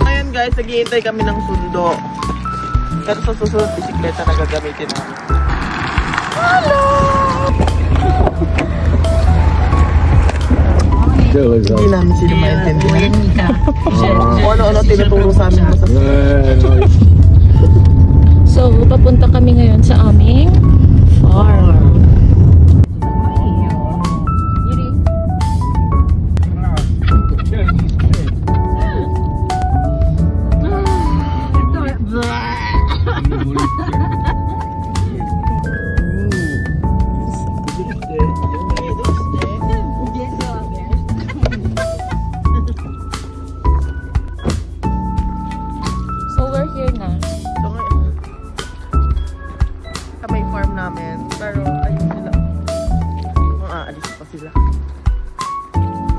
Ayan guys, naghihintay kami ng sundo. Pero sa susunod, bisikleta na gagamitin namin. Hello! Hindi namin sila maintindihan. Kung ano-ano tinuturo sa amin. So, papunta kami ngayon sa aming farm. So, we're here na. Sa may farm namin. Pero ayun sila. Aalis pa sila.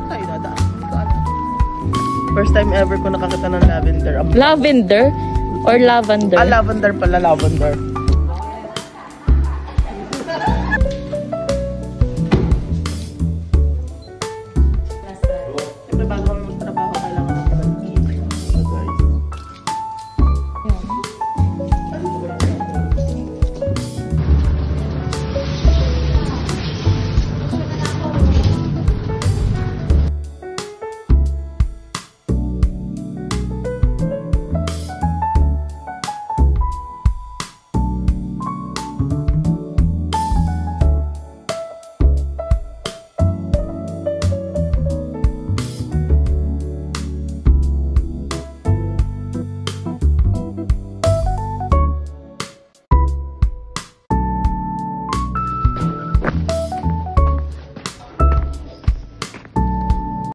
Tayo dadaan. Hindi ko alam. First time ever ko nakakita ng lavender. Lavender or lavender? Lavender pala, lavender.